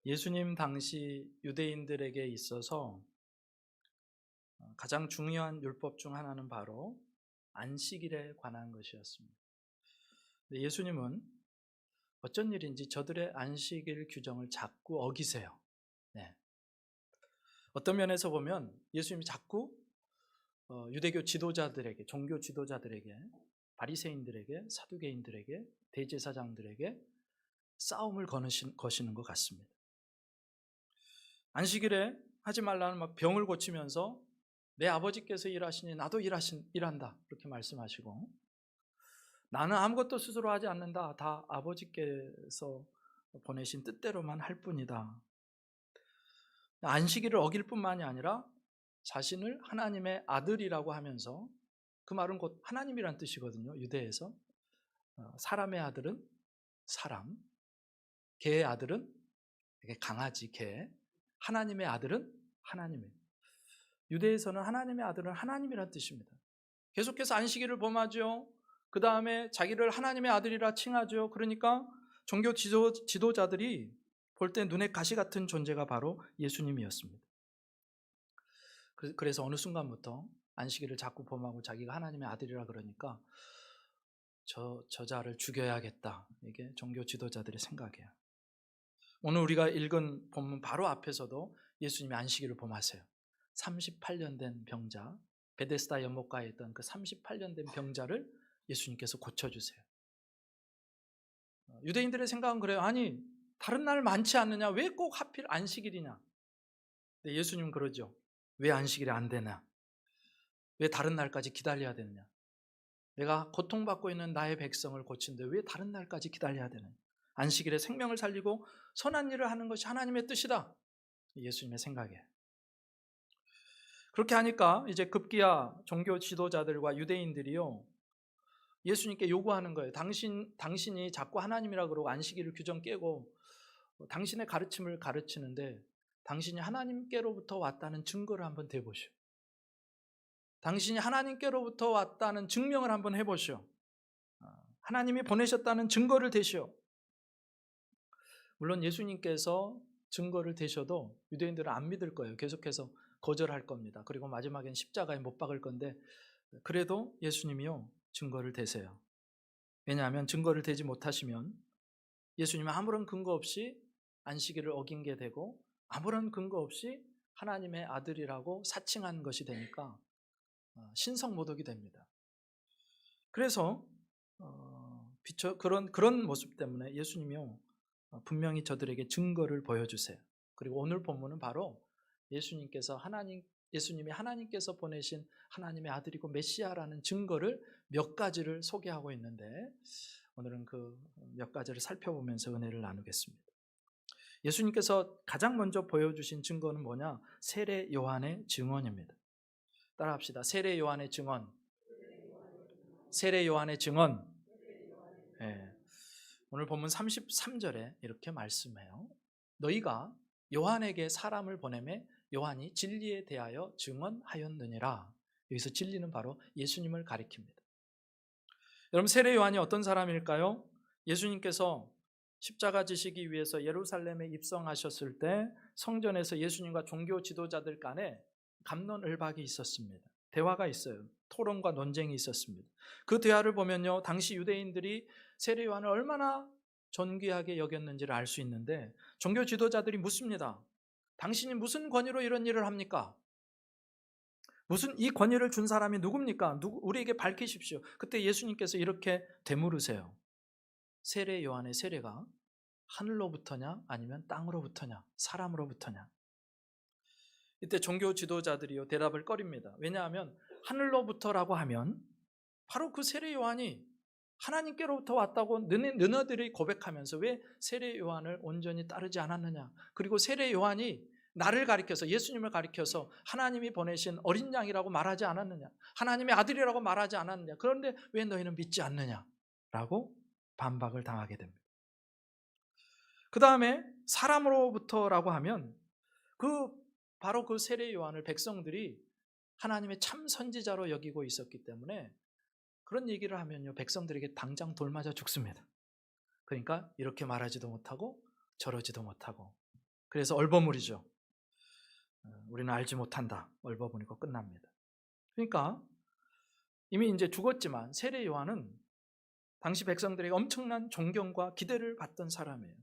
예수님 당시 유대인들에게 있어서 가장 중요한 율법 중 하나는 바로 안식일에 관한 것이었습니다. 근데 예수님은 어쩐 일인지 저들의 안식일 규정을 자꾸 어기세요. 네. 어떤 면에서 보면 예수님이 자꾸 유대교 지도자들에게, 종교 지도자들에게, 바리새인들에게, 사두개인들에게, 대제사장들에게 싸움을 거시는 것 같습니다. 안식일에 하지 말라는 막 병을 고치면서 내 아버지께서 일하시니 나도 일한다 이렇게 말씀하시고, 나는 아무것도 스스로 하지 않는다, 다 아버지께서 보내신 뜻대로만 할 뿐이다. 안식일을 어길 뿐만이 아니라 자신을 하나님의 아들이라고 하면서, 그 말은 곧 하나님이란 뜻이거든요. 유대에서 사람의 아들은 사람, 개의 아들은 강아지, 개, 하나님의 아들은 하나님이에요. 유대에서는 하나님의 아들은 하나님이란 뜻입니다. 계속해서 안식일을 범하죠. 그 다음에 자기를 하나님의 아들이라 칭하죠. 그러니까 종교 지도자들이 볼 때 눈에 가시 같은 존재가 바로 예수님이었습니다. 그래서 어느 순간부터 안식일을 자꾸 범하고 자기가 하나님의 아들이라 그러니까 저자를 죽여야겠다, 이게 종교 지도자들의 생각이에요. 오늘 우리가 읽은 본문 바로 앞에서도 예수님이 안식일을 범하세요. 38년 된 병자, 베데스다 연못가에 있던 그 38년 된 병자를 예수님께서 고쳐주세요. 유대인들의 생각은 그래요. 아니, 다른 날 많지 않느냐? 왜 꼭 하필 안식일이냐? 근데 예수님은 그러죠. 왜 안식일이 안 되냐? 왜 다른 날까지 기다려야 되느냐? 내가 고통받고 있는 나의 백성을 고친데 왜 다른 날까지 기다려야 되느냐? 안식일에 생명을 살리고 선한 일을 하는 것이 하나님의 뜻이다, 예수님의 생각이에요. 그렇게 하니까 이제 급기야 종교 지도자들과 유대인들이요, 예수님께 요구하는 거예요. 당신이 자꾸 하나님이라 그러고 안식일을 규정 깨고 당신의 가르침을 가르치는데 당신이 하나님께로부터 왔다는 증거를 한번 대보시오. 당신이 하나님께로부터 왔다는 증명을 한번 해보시오. 하나님이 보내셨다는 증거를 대시오. 물론 예수님께서 증거를 대셔도 유대인들은 안 믿을 거예요. 계속해서 거절할 겁니다. 그리고 마지막엔 십자가에 못 박을 건데, 그래도 예수님이요, 증거를 대세요. 왜냐하면 증거를 대지 못하시면 예수님은 아무런 근거 없이 안식일을 어긴 게 되고 아무런 근거 없이 하나님의 아들이라고 사칭한 것이 되니까 신성모독이 됩니다. 그래서 그런 모습 때문에 예수님이요, 분명히 저들에게 증거를 보여주세요. 그리고 오늘 본문은 바로 예수님이 하나님께서 보내신 하나님의 아들이고 메시아라는 증거를 몇 가지를 소개하고 있는데, 오늘은 그 몇 가지를 살펴보면서 은혜를 나누겠습니다. 예수님께서 가장 먼저 보여주신 증거는 뭐냐? 세례 요한의 증언입니다. 따라합시다. 세례 요한의 증언. 세례 요한의 증언. 네. 오늘 본문 33절에 이렇게 말씀해요. 너희가 요한에게 사람을 보내매 요한이 진리에 대하여 증언하였느니라. 여기서 진리는 바로 예수님을 가리킵니다. 여러분, 세례 요한이 어떤 사람일까요? 예수님께서 십자가 지시기 위해서 예루살렘에 입성하셨을 때 성전에서 예수님과 종교 지도자들 간에 갑론을박이 있었습니다. 대화가 있어요. 토론과 논쟁이 있었습니다. 그 대화를 보면요, 당시 유대인들이 세례 요한을 얼마나 존귀하게 여겼는지를 알 수 있는데, 종교 지도자들이 묻습니다. 당신이 무슨 권위로 이런 일을 합니까? 무슨 이 권위를 준 사람이 누굽니까? 우리에게 밝히십시오. 그때 예수님께서 이렇게 되물으세요. 세례 요한의 세례가 하늘로부터냐 아니면 땅으로부터냐 사람으로부터냐? 이때 종교 지도자들이요, 대답을 꺼립니다. 왜냐하면 하늘로부터라고 하면 바로 그 세례 요한이 하나님께로부터 왔다고 너희들이 고백하면서 왜 세례 요한을 온전히 따르지 않았느냐? 그리고 세례 요한이 나를 가리켜서, 예수님을 가리켜서 하나님이 보내신 어린 양이라고 말하지 않았느냐? 하나님의 아들이라고 말하지 않았느냐? 그런데 왜 너희는 믿지 않느냐? 라고 반박을 당하게 됩니다. 그 다음에 사람으로부터라고 하면 바로 그 세례 요한을 백성들이 하나님의 참 선지자로 여기고 있었기 때문에 그런 얘기를 하면요, 백성들에게 당장 돌 맞아 죽습니다. 그러니까 이렇게 말하지도 못하고 저러지도 못하고, 그래서 얼버무리죠. 우리는 알지 못한다. 얼버무리고 끝납니다. 그러니까 이미 이제 죽었지만 세례 요한은 당시 백성들에게 엄청난 존경과 기대를 받던 사람이에요.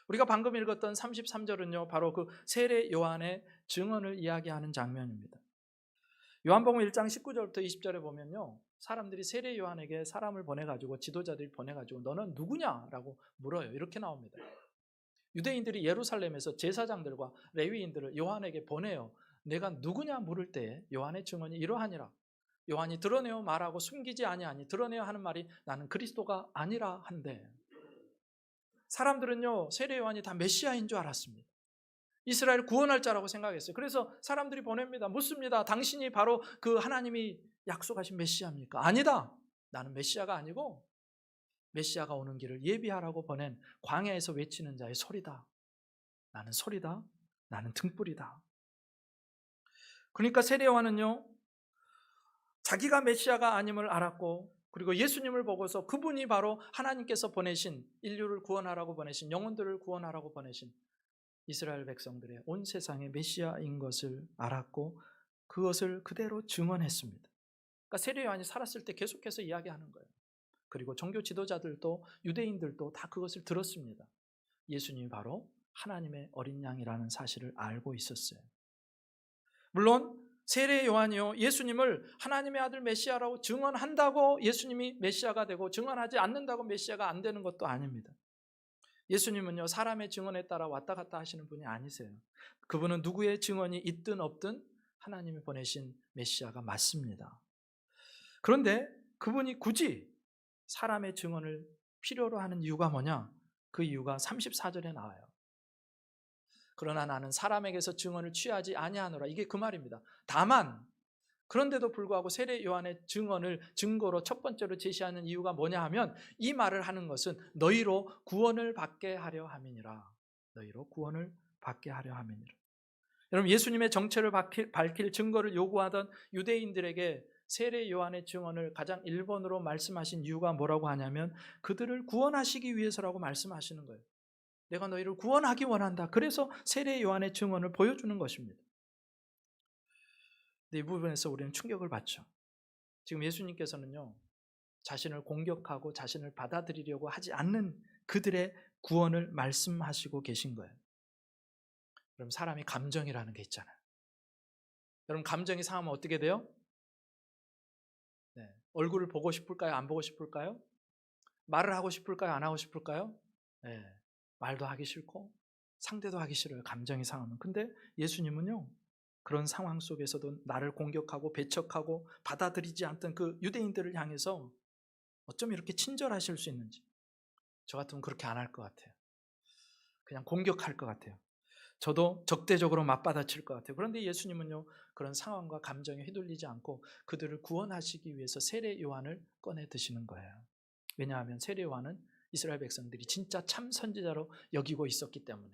우리가 방금 읽었던 33절은요, 바로 그 세례 요한의 증언을 이야기하는 장면입니다. 요한복음 1장 19절부터 20절에 보면요, 사람들이 세례 요한에게 사람을 보내가지고, 지도자들이 보내가지고 너는 누구냐라고 물어요. 이렇게 나옵니다. 유대인들이 예루살렘에서 제사장들과 레위인들을 요한에게 보내요. 내가 누구냐 물을 때 요한의 증언이 이러하니라. 요한이 드러내어 말하고 숨기지 아니하니, 드러내어 하는 말이 나는 그리스도가 아니라 한데, 사람들은요 세례 요한이 다 메시아인 줄 알았습니다. 이스라엘 구원할 자라고 생각했어요. 그래서 사람들이 보냅니다. 묻습니다. 당신이 바로 그 하나님이 약속하신 메시아입니까? 아니다. 나는 메시아가 아니고 메시아가 오는 길을 예비하라고 보낸 광야에서 외치는 자의 소리다. 나는 소리다. 나는 등불이다. 그러니까 세례 요한은요, 자기가 메시아가 아님을 알았고, 그리고 예수님을 보고서 그분이 바로 하나님께서 보내신, 인류를 구원하라고 보내신, 영혼들을 구원하라고 보내신 이스라엘 백성들의 온 세상의 메시아인 것을 알았고 그것을 그대로 증언했습니다. 그러니까 세례 요한이 살았을 때 계속해서 이야기하는 거예요. 그리고 종교 지도자들도 유대인들도 다 그것을 들었습니다. 예수님이 바로 하나님의 어린 양이라는 사실을 알고 있었어요. 물론 세례 요한이요, 예수님을 하나님의 아들 메시아라고 증언한다고 예수님이 메시아가 되고, 증언하지 않는다고 메시아가 안 되는 것도 아닙니다. 예수님은요, 사람의 증언에 따라 왔다 갔다 하시는 분이 아니세요. 그분은 누구의 증언이 있든 없든 하나님이 보내신 메시아가 맞습니다. 그런데 그분이 굳이 사람의 증언을 필요로 하는 이유가 뭐냐? 그 이유가 34절에 나와요. 그러나 나는 사람에게서 증언을 취하지 아니하노라. 이게 그 말입니다. 다만 그런데도 불구하고 세례 요한의 증언을 증거로 첫 번째로 제시하는 이유가 뭐냐 하면, 이 말을 하는 것은 너희로 구원을 받게 하려 함이니라. 너희로 구원을 받게 하려 함이니라. 여러분, 예수님의 정체를 밝힐 증거를 요구하던 유대인들에게 세례 요한의 증언을 가장 1번으로 말씀하신 이유가 뭐라고 하냐면, 그들을 구원하시기 위해서라고 말씀하시는 거예요. 내가 너희를 구원하기 원한다. 그래서 세례 요한의 증언을 보여주는 것입니다. 이 부분에서 우리는 충격을 받죠. 지금 예수님께서는요, 자신을 공격하고 자신을 받아들이려고 하지 않는 그들의 구원을 말씀하시고 계신 거예요. 여러분, 사람이 감정이라는 게 있잖아요. 여러분, 감정이 상하면 어떻게 돼요? 얼굴을 보고 싶을까요? 안 보고 싶을까요? 말을 하고 싶을까요? 안 하고 싶을까요? 말도 하기 싫고 상대도 하기 싫어요. 감정이 상하면. 근데 예수님은요, 그런 상황 속에서도 나를 공격하고 배척하고 받아들이지 않던 그 유대인들을 향해서 어쩜 이렇게 친절하실 수 있는지. 저 같으면 그렇게 안 할 것 같아요. 그냥 공격할 것 같아요. 저도 적대적으로 맞받아칠 것 같아요. 그런데 예수님은요, 그런 상황과 감정에 휘둘리지 않고 그들을 구원하시기 위해서 세례 요한을 꺼내 드시는 거예요. 왜냐하면 세례 요한은 이스라엘 백성들이 진짜 참 선지자로 여기고 있었기 때문에,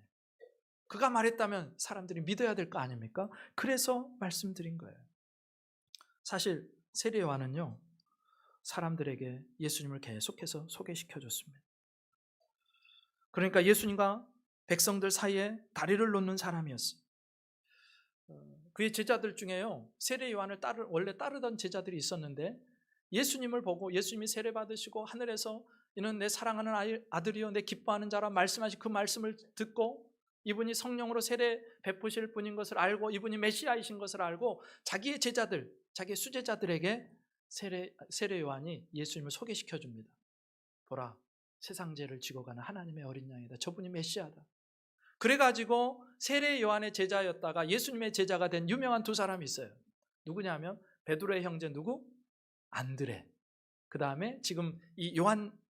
그가 말했다면 사람들이 믿어야 될 거 아닙니까? 그래서 말씀드린 거예요. 사실 세례 요한은요, 사람들에게 예수님을 계속해서 소개시켜 줬습니다. 그러니까 예수님과 백성들 사이에 다리를 놓는 사람이었어요. 그의 제자들 중에요, 세례 요한을 원래 따르던 제자들이 있었는데, 예수님을 보고 예수님이 세례 받으시고 하늘에서 이는 내 사랑하는 아들이요 내 기뻐하는 자라 말씀하신 그 말씀을 듣고, 이분이 성령으로 세례 베푸실 분인 것을 알고, 이분이 메시아이신 것을 알고, 자기의 제자들, 자기의 수제자들에게 세례 요한이 예수님을 소개시켜 줍니다. 보라, 세상 죄를 지고 가는 하나님의 어린 양이다. 저분이 메시아다. 그래가지고 세례 요한의 제자였다가 예수님의 제자가 된 유명한 두 사람이 있어요. 누구냐면 베드로의 형제 누구? 안드레. 그 다음에 지금 이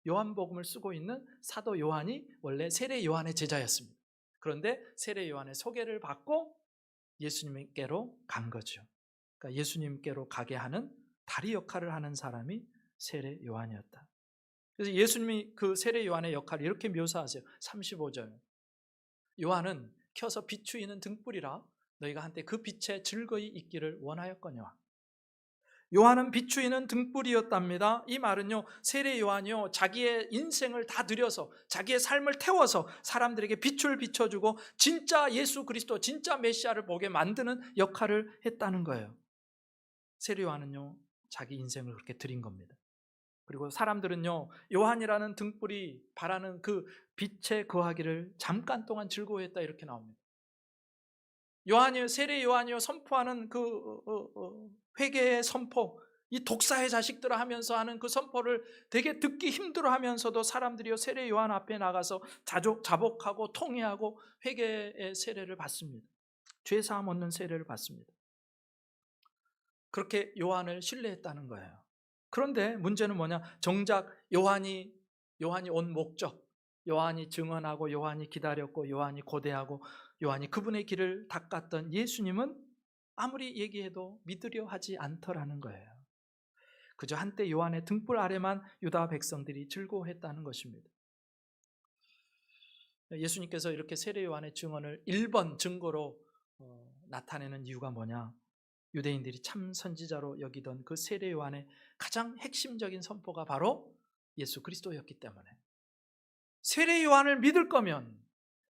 요한복음을 쓰고 있는 사도 요한이 원래 세례 요한의 제자였습니다. 그런데 세례 요한의 소개를 받고 예수님께로 간 거죠. 그러니까 예수님께로 가게 하는 다리 역할을 하는 사람이 세례 요한이었다. 그래서 예수님이 그 세례 요한의 역할을 이렇게 묘사하세요. 35절. 요한은 켜서 비추이는 등불이라 너희가 한때 그 빛에 즐거이 있기를 원하였거니와. 요한은 비추이는 등불이었답니다. 이 말은요, 세례 요한이요, 자기의 인생을 다 들여서 자기의 삶을 태워서 사람들에게 빛을 비춰주고 진짜 예수 그리스도, 진짜 메시아를 보게 만드는 역할을 했다는 거예요. 세례 요한은요, 자기 인생을 그렇게 드린 겁니다. 그리고 사람들은요, 요한이라는 등불이 바라는 그 빛에 거하기를 잠깐 동안 즐거워했다, 이렇게 나옵니다. 요한이요, 세례 요한이요 선포하는 그 회개의 선포, 이 독사의 자식들을 하면서 하는 그 선포를 되게 듣기 힘들어하면서도 사람들이요, 세례 요한 앞에 나가서 자복하고 통회하고 회개의 세례를 받습니다. 죄 사함 얻는 세례를 받습니다. 그렇게 요한을 신뢰했다는 거예요. 그런데 문제는 뭐냐? 정작 요한이 온 목적, 요한이 증언하고 요한이 기다렸고 요한이 고대하고 요한이 그분의 길을 닦았던 예수님은 아무리 얘기해도 믿으려 하지 않더라는 거예요. 그저 한때 요한의 등불 아래만 유다 백성들이 즐거워했다는 것입니다. 예수님께서 이렇게 세례 요한의 증언을 1번 증거로 나타내는 이유가 뭐냐? 유대인들이 참 선지자로 여기던 그 세례 요한의 가장 핵심적인 선포가 바로 예수 그리스도였기 때문에, 세례 요한을 믿을 거면,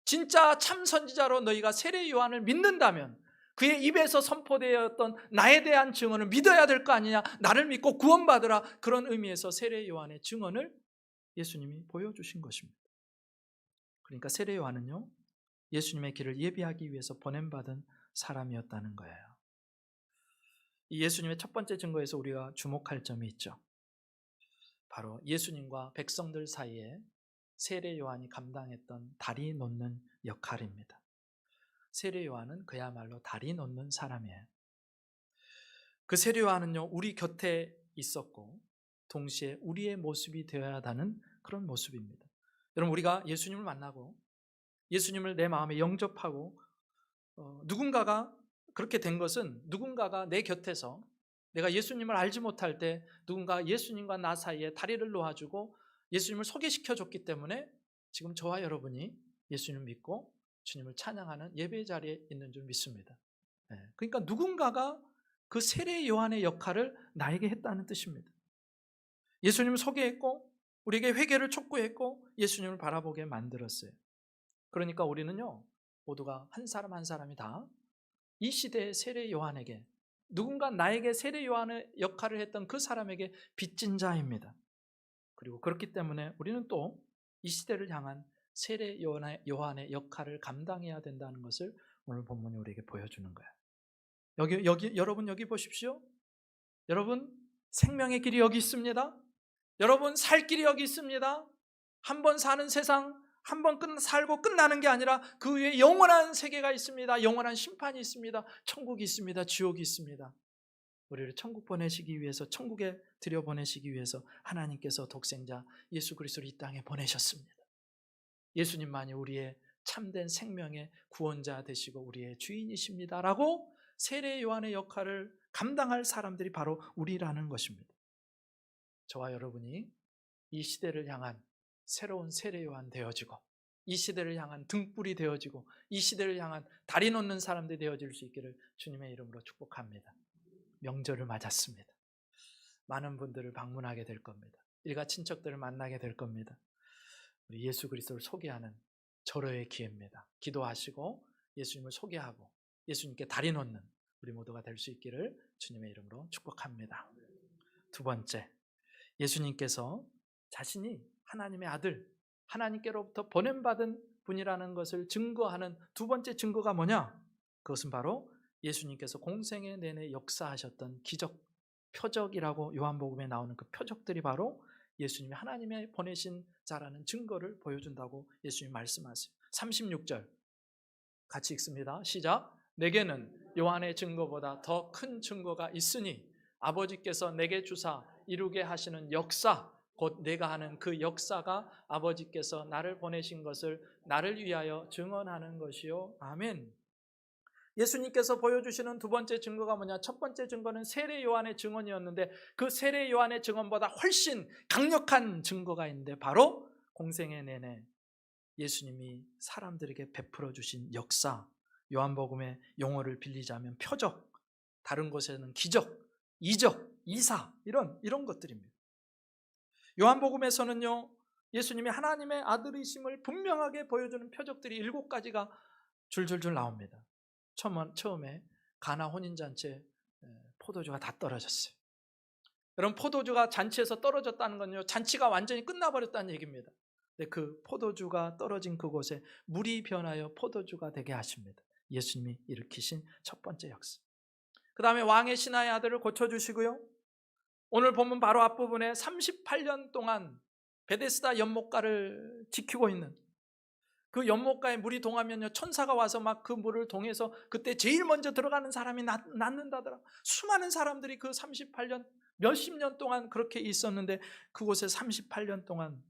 진짜 참 선지자로 너희가 세례 요한을 믿는다면 그의 입에서 선포되었던 나에 대한 증언을 믿어야 될 거 아니냐, 나를 믿고 구원받으라, 그런 의미에서 세례 요한의 증언을 예수님이 보여주신 것입니다. 그러니까 세례 요한은요, 예수님의 길을 예비하기 위해서 보냄받은 사람이었다는 거예요. 이 예수님의 첫 번째 증거에서 우리가 주목할 점이 있죠. 바로 예수님과 백성들 사이에 세례 요한이 감당했던 다리 놓는 역할입니다. 세례 요한은 그야말로 다리 놓는 사람이에요. 그 세례 요한은요, 우리 곁에 있었고 동시에 우리의 모습이 되어야 하는 그런 모습입니다. 여러분, 우리가 예수님을 만나고 예수님을 내 마음에 영접하고 누군가가 그렇게 된 것은, 누군가가 내 곁에서, 내가 예수님을 알지 못할 때 누군가 예수님과 나 사이에 다리를 놓아주고 예수님을 소개시켜줬기 때문에 지금 저와 여러분이 예수님을 믿고 주님을 찬양하는 예배 자리에 있는 줄 믿습니다. 그러니까 누군가가 그 세례 요한의 역할을 나에게 했다는 뜻입니다. 예수님을 소개했고 우리에게 회개를 촉구했고 예수님을 바라보게 만들었어요. 그러니까 우리는요, 모두가 한 사람 한 사람이 다 이 시대의 세례 요한에게, 누군가 나에게 세례 요한의 역할을 했던 그 사람에게 빚진 자입니다. 그리고 그렇기 때문에 우리는 또 이 시대를 향한 세례 요한의 역할을 감당해야 된다는 것을 오늘 본문이 우리에게 보여주는 거예요. 여러분 여기 보십시오. 여러분, 생명의 길이 여기 있습니다. 여러분, 살 길이 여기 있습니다. 한 번 사는 세상, 한 번 살고 끝나는 게 아니라 그 위에 영원한 세계가 있습니다. 영원한 심판이 있습니다. 천국이 있습니다. 지옥이 있습니다. 우리를 천국 보내시기 위해서, 천국에 들여보내시기 위해서 하나님께서 독생자 예수 그리스도를 이 땅에 보내셨습니다. 예수님만이 우리의 참된 생명의 구원자 되시고 우리의 주인이십니다 라고 세례 요한의 역할을 감당할 사람들이 바로 우리라는 것입니다. 저와 여러분이 이 시대를 향한 새로운 세례 요한 되어지고, 이 시대를 향한 등불이 되어지고, 이 시대를 향한 다리 놓는 사람들이 되어질 수 있기를 주님의 이름으로 축복합니다. 명절을 맞았습니다. 많은 분들을 방문하게 될 겁니다. 일가 친척들을 만나게 될 겁니다. 우리 예수 그리스도를 소개하는 절호의 기회입니다. 기도하시고 예수님을 소개하고 예수님께 다리 놓는 우리 모두가 될 수 있기를 주님의 이름으로 축복합니다. 두 번째, 예수님께서 자신이 하나님의 아들, 하나님께로부터 보냄받은 분이라는 것을 증거하는 두 번째 증거가 뭐냐? 그것은 바로 예수님께서 공생애 내내 역사하셨던 기적, 표적이라고 요한복음에 나오는 그 표적들이 바로 예수님이 하나님의 보내신 자라는 증거를 보여준다고 예수님이 말씀하세요. 36절 같이 읽습니다. 시작. 내게는 요한의 증거보다 더 큰 증거가 있으니 아버지께서 내게 주사 이루게 하시는 역사, 곧 내가 하는 그 역사가 아버지께서 나를 보내신 것을 나를 위하여 증언하는 것이요. 아멘. 예수님께서 보여주시는 두 번째 증거가 뭐냐? 첫 번째 증거는 세례 요한의 증언이었는데 그 세례 요한의 증언보다 훨씬 강력한 증거가 있는데 바로 공생애 내내 예수님이 사람들에게 베풀어 주신 역사, 요한복음의 용어를 빌리자면 표적, 다른 곳에는 기적, 이적, 이사 이런 것들입니다. 요한복음에서는요, 예수님이 하나님의 아들이심을 분명하게 보여주는 표적들이 7가지가 줄줄줄 나옵니다. 처음에 가나 혼인잔치에 포도주가 다 떨어졌어요. 여러분, 포도주가 잔치에서 떨어졌다는 건요, 잔치가 완전히 끝나버렸다는 얘기입니다. 근데 그 포도주가 떨어진 그곳에 물이 변하여 포도주가 되게 하십니다. 예수님이 일으키신 첫 번째 역사. 그 다음에 왕의 신하의 아들을 고쳐주시고요, 오늘 보면 바로 앞부분에 38년 동안 베데스다 연못가를 지키고 있는 그 연못가에 물이 동하면요, 천사가 와서 막 그 물을 동해서 그때 제일 먼저 들어가는 사람이 낫는다더라. 수많은 사람들이 그 38년 몇십 년 동안 그렇게 있었는데 그곳에 38년 동안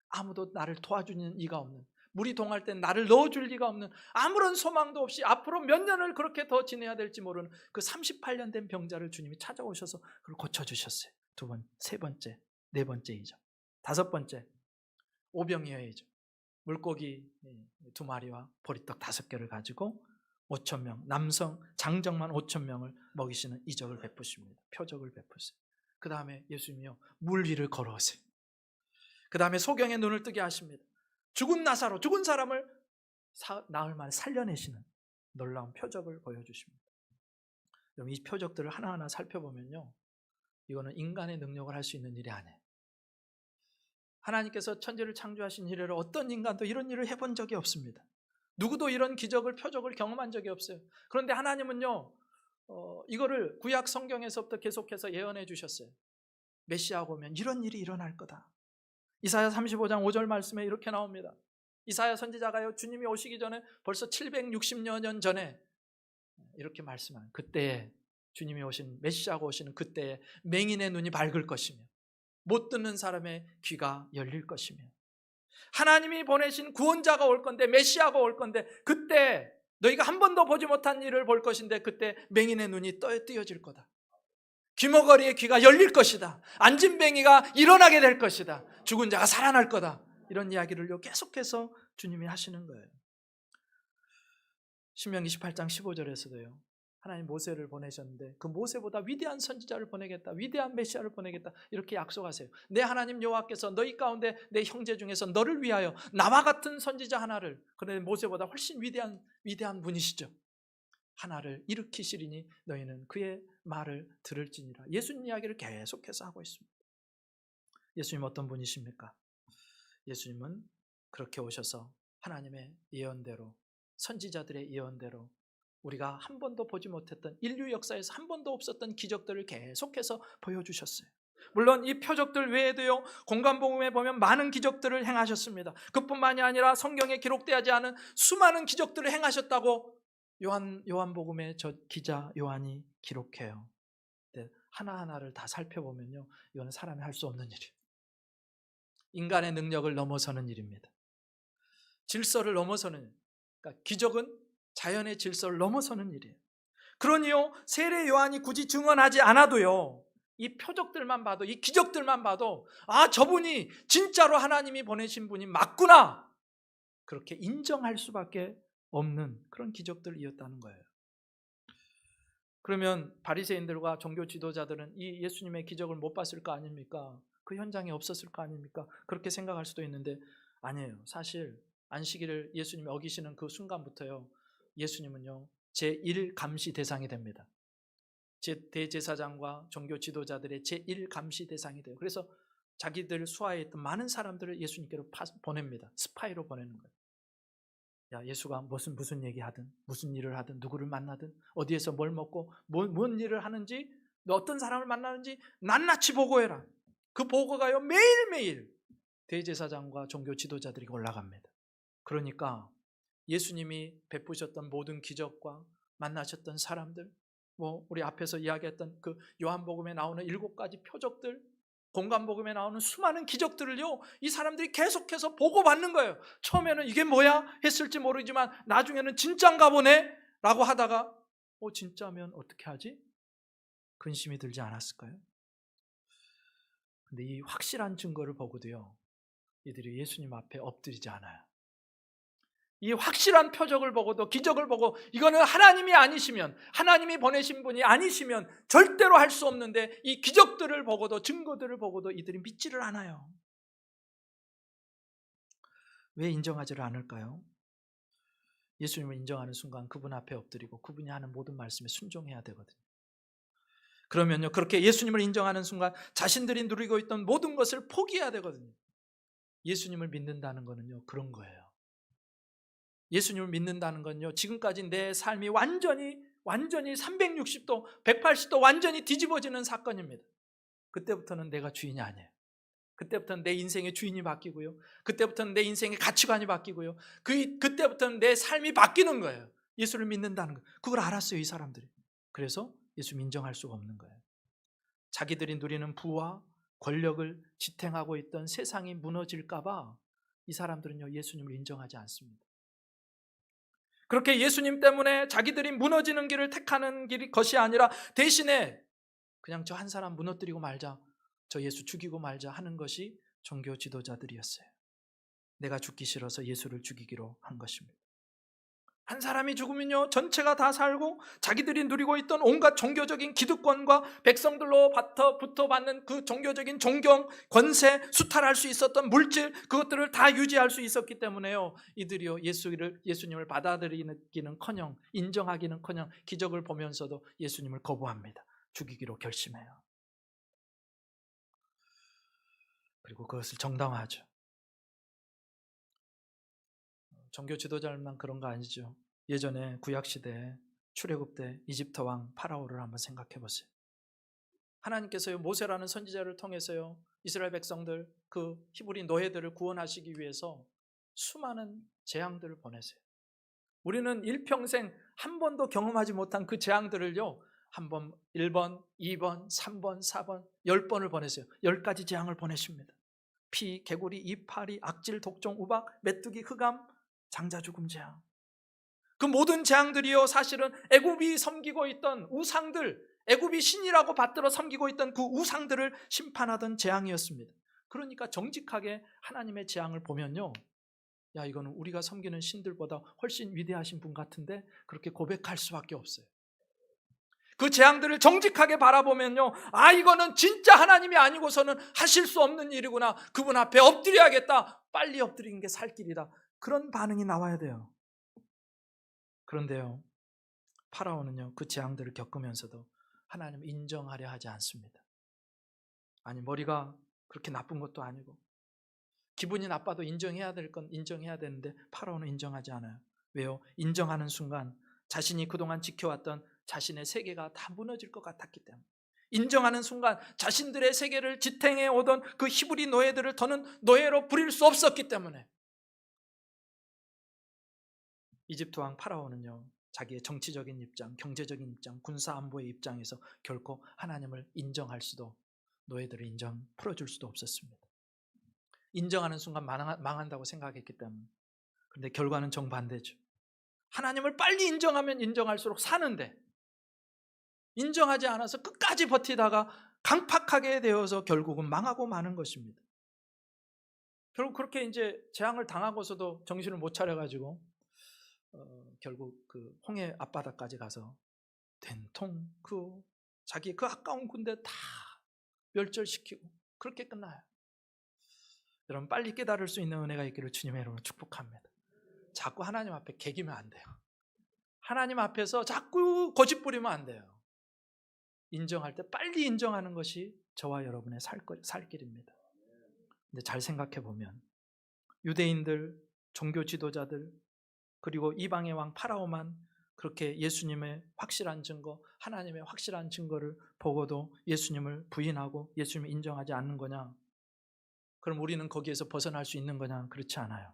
아무도 나를 도와주는 이가 없는, 물이 동할 때 나를 넣어줄 리가 없는, 아무런 소망도 없이 앞으로 몇 년을 그렇게 더 지내야 될지 모르는 그 38년 된 병자를 주님이 찾아오셔서 그걸 고쳐주셨어요. 두 번, 세 번째, 네 번째이죠. 다섯 번째, 오병이어이죠. 물고기 2마리와 보리떡 5개를 가지고 5,000명, 남성 장정만 5,000명을 먹이시는 이적을 베푸십니다. 표적을 베푸세요. 그 다음에 예수님이요, 물 위를 걸어오세요. 그 다음에 소경의 눈을 뜨게 하십니다. 죽은 나사로, 죽은 사람을 나흘 만에 살려내시는 놀라운 표적을 보여주십니다. 여러분, 이 표적들을 하나하나 살펴보면요, 이거는 인간의 능력을 할 수 있는 일이 아니에요. 하나님께서 천지를 창조하신 이래로 어떤 인간도 이런 일을 해본 적이 없습니다. 누구도 이런 기적을, 표적을 경험한 적이 없어요. 그런데 하나님은요, 이거를 구약 성경에서부터 계속해서 예언해 주셨어요. 메시아가 오면 이런 일이 일어날 거다. 이사야 35장 5절 말씀에 이렇게 나옵니다. 이사야 선지자가요, 주님이 오시기 전에 벌써 760여 년 전에 이렇게 말씀한, 그때에 주님이 오신, 메시아가 오시는 그때에 맹인의 눈이 밝을 것이며 못 듣는 사람의 귀가 열릴 것이며, 하나님이 보내신 구원자가 올 건데, 메시아가 올 건데, 그때 너희가 한 번도 보지 못한 일을 볼 것인데 그때 맹인의 눈이 뜨여질 거다. 귀머거리의 귀가 열릴 것이다. 앉은 뱅이가 일어나게 될 것이다. 죽은 자가 살아날 거다. 이런 이야기를 계속해서 주님이 하시는 거예요. 신명기 18장 15절에서도요, 하나님 모세를 보내셨는데 그 모세보다 위대한 선지자를 보내겠다, 위대한 메시아를 보내겠다, 이렇게 약속하세요. 내 하나님 여호와께서 너희 가운데 내 형제 중에서 너를 위하여 나와 같은 선지자 하나를, 그런데 모세보다 훨씬 위대한 분이시죠, 하나를 일으키시리니 너희는 그의 말을 들을지니라. 예수님 이야기를 계속해서 하고 있습니다. 예수님 어떤 분이십니까? 예수님은 그렇게 오셔서 하나님의 예언대로, 선지자들의 예언대로 우리가 한 번도 보지 못했던, 인류 역사에서 한 번도 없었던 기적들을 계속해서 보여주셨어요. 물론 이 표적들 외에도요, 공관복음에 보면 많은 기적들을 행하셨습니다. 그뿐만이 아니라 성경에 기록되지 않은 수많은 기적들을 행하셨다고 요한복음의 저 기자 요한이 기록해요. 하나하나를 다 살펴보면요, 이거는 사람이 할 수 없는 일이에요. 인간의 능력을 넘어서는 일입니다. 질서를 넘어서는, 그러니까 기적은 자연의 질서를 넘어서는 일이에요. 그러니요, 세례 요한이 굳이 증언하지 않아도요, 이 표적들만 봐도, 이 기적들만 봐도, 아, 저분이 진짜로 하나님이 보내신 분이 맞구나, 그렇게 인정할 수밖에 없는 그런 기적들이었다는 거예요. 그러면 바리새인들과 종교 지도자들은 이 예수님의 기적을 못 봤을 거 아닙니까? 그 현장에 없었을 거 아닙니까? 그렇게 생각할 수도 있는데 아니에요. 사실 안식일을 예수님이 어기시는 그 순간부터요, 예수님은요, 제1감시 대상이 됩니다. 대제사장과 종교 지도자들의 제1감시 대상이 돼요. 그래서 자기들 수하에 있던 많은 사람들을 예수님께로 보냅니다. 스파이로 보내는 거예요. 야, 예수가 무슨 얘기하든, 무슨 일을 하든, 누구를 만나든, 어디에서 뭘 먹고 뭔 일을 하는지, 너 어떤 사람을 만나는지 낱낱이 보고해라. 그 보고가요, 매일매일 대제사장과 종교 지도자들이 올라갑니다. 그러니까 예수님이 베푸셨던 모든 기적과 만나셨던 사람들, 우리 앞에서 이야기했던 그 요한복음에 나오는 7가지 표적들, 공관복음에 나오는 수많은 기적들을요, 이 사람들이 계속해서 보고받는 거예요. 처음에는 이게 뭐야 했을지 모르지만 나중에는 진짠가 보네 라고 하다가 진짜면 어떻게 하지? 근심이 들지 않았을까요? 근데 이 확실한 증거를 보고도요, 이들이 예수님 앞에 엎드리지 않아요. 이 확실한 표적을 보고도, 기적을 보고, 이거는 하나님이 아니시면, 하나님이 보내신 분이 아니시면 절대로 할 수 없는데, 이 기적들을 보고도, 증거들을 보고도 이들이 믿지를 않아요. 왜 인정하지를 않을까요? 예수님을 인정하는 순간 그분 앞에 엎드리고 그분이 하는 모든 말씀에 순종해야 되거든요. 그러면요, 그렇게 예수님을 인정하는 순간 자신들이 누리고 있던 모든 것을 포기해야 되거든요. 예수님을 믿는다는 거는요, 그런 거예요. 예수님을 믿는다는 건요, 지금까지 내 삶이 완전히 360도, 180도 완전히 뒤집어지는 사건입니다. 그때부터는 내가 주인이 아니에요. 그때부터는 내 인생의 주인이 바뀌고요. 그때부터는 내 인생의 가치관이 바뀌고요. 그때부터는 내 삶이 바뀌는 거예요. 예수를 믿는다는 거. 그걸 알았어요, 이 사람들이. 그래서 예수님 인정할 수가 없는 거예요. 자기들이 누리는 부와 권력을 지탱하고 있던 세상이 무너질까 봐 이 사람들은요, 예수님을 인정하지 않습니다. 그렇게 예수님 때문에 자기들이 무너지는 길을 택하는 것이 아니라 대신에 그냥 저 한 사람 무너뜨리고 말자, 저 예수 죽이고 말자 하는 것이 종교 지도자들이었어요. 내가 죽기 싫어서 예수를 죽이기로 한 것입니다. 한 사람이 죽으면요, 전체가 다 살고 자기들이 누리고 있던 온갖 종교적인 기득권과 백성들로 붙어받는 그 종교적인 존경, 권세, 수탈할 수 있었던 물질, 그것들을 다 유지할 수 있었기 때문에요, 이들이요, 예수님을 받아들이기는커녕, 인정하기는커녕 기적을 보면서도 예수님을 거부합니다. 죽이기로 결심해요. 그리고 그것을 정당화하죠. 종교 지도자들만 그런 거 아니죠. 예전에 구약시대 출애굽 때 이집트 왕 파라오를 한번 생각해 보세요. 하나님께서요, 모세라는 선지자를 통해서요, 이스라엘 백성들, 그 히브리 노예들을 구원하시기 위해서 수많은 재앙들을 보내세요. 우리는 일평생 한 번도 경험하지 못한 그 재앙들을요, 한 번, 1번, 2번, 3번, 4번, 10번을 보내세요. 10가지 재앙을 보내십니다. 피, 개구리, 이파리, 악질, 독종, 우박, 메뚜기, 흑암, 장자 죽음 재앙. 그 모든 재앙들이요, 사실은 애굽이 섬기고 있던 우상들, 애굽이 신이라고 받들어 섬기고 있던 그 우상들을 심판하던 재앙이었습니다. 그러니까 정직하게 하나님의 재앙을 보면요, 야, 이거는 우리가 섬기는 신들보다 훨씬 위대하신 분 같은데, 그렇게 고백할 수밖에 없어요. 그 재앙들을 정직하게 바라보면요, 아, 이거는 진짜 하나님이 아니고서는 하실 수 없는 일이구나. 그분 앞에 엎드려야겠다. 빨리 엎드리는 게 살 길이다. 그런 반응이 나와야 돼요. 그런데요, 파라오는요, 그 재앙들을 겪으면서도 하나님을 인정하려 하지 않습니다. 아니, 머리가 그렇게 나쁜 것도 아니고 기분이 나빠도 인정해야 될 건 인정해야 되는데 파라오는 인정하지 않아요. 왜요? 인정하는 순간 자신이 그동안 지켜왔던 자신의 세계가 다 무너질 것 같았기 때문에. 인정하는 순간 자신들의 세계를 지탱해 오던 그 히브리 노예들을 더는 노예로 부릴 수 없었기 때문에. 이집트 왕 파라오는요, 자기의 정치적인 입장, 경제적인 입장, 군사 안보의 입장에서 결코 하나님을 인정할 수도, 노예들을 풀어줄 수도 없었습니다. 인정하는 순간 망한다고 생각했기 때문에. 그런데 결과는 정반대죠. 하나님을 빨리 인정하면 인정할수록 사는데, 인정하지 않아서 끝까지 버티다가 강팍하게 되어서 결국은 망하고 마는 것입니다. 결국 그렇게 이제 재앙을 당하고서도 정신을 못 차려가지고 결국 그 홍해 앞바다까지 가서 된통 자기 그 아까운 군대 다 멸절시키고 그렇게 끝나요. 여러분, 빨리 깨달을 수 있는 은혜가 있기를 주님의 이름으로 축복합니다. 자꾸 하나님 앞에 개기면 안 돼요. 하나님 앞에서 자꾸 고집 부리면 안 돼요. 인정할 때 빨리 인정하는 것이 저와 여러분의 살 길입니다. 근데 잘 생각해 보면 유대인들, 종교 지도자들, 그리고 이방의 왕 파라오만 그렇게 예수님의 확실한 증거, 하나님의 확실한 증거를 보고도 예수님을 부인하고 예수님을 인정하지 않는 거냐? 그럼 우리는 거기에서 벗어날 수 있는 거냐? 그렇지 않아요.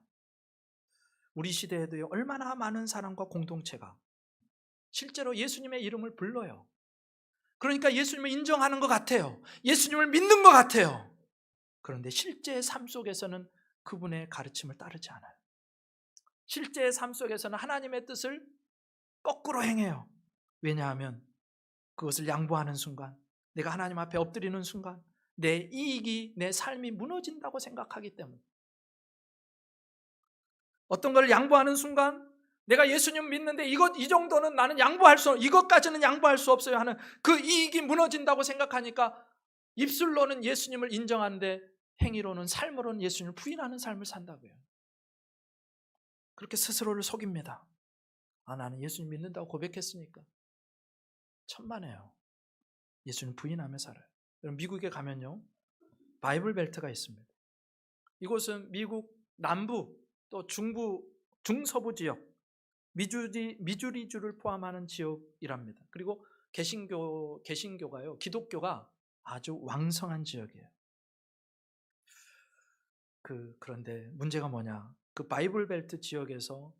우리 시대에도요, 얼마나 많은 사람과 공동체가 실제로 예수님의 이름을 불러요. 그러니까 예수님을 인정하는 것 같아요. 예수님을 믿는 것 같아요. 그런데 실제의 삶 속에서는 그분의 가르침을 따르지 않아요. 실제의 삶 속에서는 하나님의 뜻을 거꾸로 행해요. 왜냐하면 그것을 양보하는 순간, 내가 하나님 앞에 엎드리는 순간 내 이익이, 내 삶이 무너진다고 생각하기 때문에. 어떤 걸 양보하는 순간 내가 예수님 믿는데 이 정도는 나는 양보할 수, 이것까지는 양보할 수 없어요 하는 그 이익이 무너진다고 생각하니까 입술로는 예수님을 인정하는데 행위로는, 삶으로는 예수님을 부인하는 삶을 산다고요. 그렇게 스스로를 속입니다. 나는 예수님 믿는다고 고백했으니까. 천만에요. 예수님 부인하며 살아요. 여러분, 미국에 가면요, 바이블 벨트가 있습니다. 이곳은 미국 남부 또 중부, 중서부 지역, 미주리주를 포함하는 지역이랍니다. 그리고 개신교가요, 기독교가 아주 왕성한 지역이에요. 그런데 문제가 뭐냐? 그 바이블 벨트 지역에서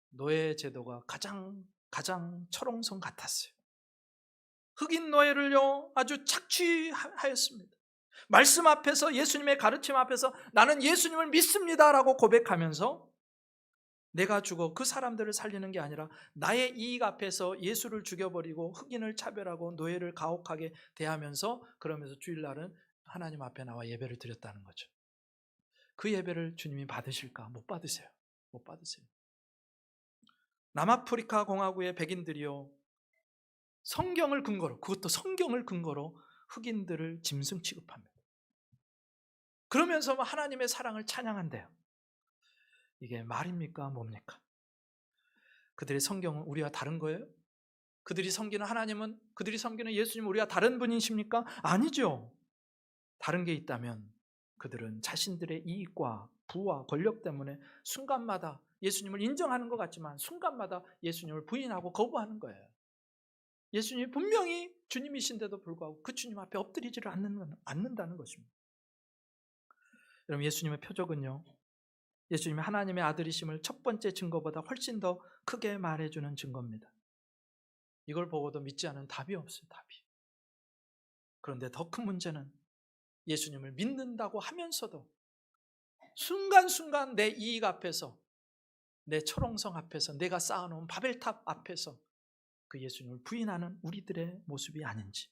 노예 제도가 가장 철옹성 같았어요. 흑인 노예를요 아주 착취하였습니다. 말씀 앞에서, 예수님의 가르침 앞에서 나는 예수님을 믿습니다라고 고백하면서 내가 죽어 그 사람들을 살리는 게 아니라 나의 이익 앞에서 예수를 죽여버리고 흑인을 차별하고 노예를 가혹하게 대하면서, 그러면서 주일날은 하나님 앞에 나와 예배를 드렸다는 거죠. 그 예배를 주님이 받으실까? 못 받으세요. 못 받으세요. 남아프리카 공화국의 백인들이요, 성경을 근거로, 그것도 성경을 근거로 흑인들을 짐승 취급합니다. 그러면서 하나님의 사랑을 찬양한대요. 이게 말입니까? 뭡니까? 그들의 성경은 우리와 다른 거예요? 그들이 섬기는 하나님은, 그들이 섬기는 예수님은 우리와 다른 분이십니까? 아니죠. 다른 게 있다면 그들은 자신들의 이익과 부와 권력 때문에 순간마다 예수님을 인정하는 것 같지만 순간마다 예수님을 부인하고 거부하는 거예요. 예수님이 분명히 주님이신데도 불구하고 그 주님 앞에 엎드리지를 않는다는 것입니다. 여러분, 예수님의 표적은요, 예수님이 하나님의 아들이심을 첫 번째 증거보다 훨씬 더 크게 말해주는 증거입니다. 이걸 보고도 믿지 않은 답이 없어요. 답이. 그런데 더 큰 문제는 예수님을 믿는다고 하면서도 순간순간 내 이익 앞에서, 내 철옹성 앞에서, 내가 쌓아놓은 바벨탑 앞에서 그 예수님을 부인하는 우리들의 모습이 아닌지,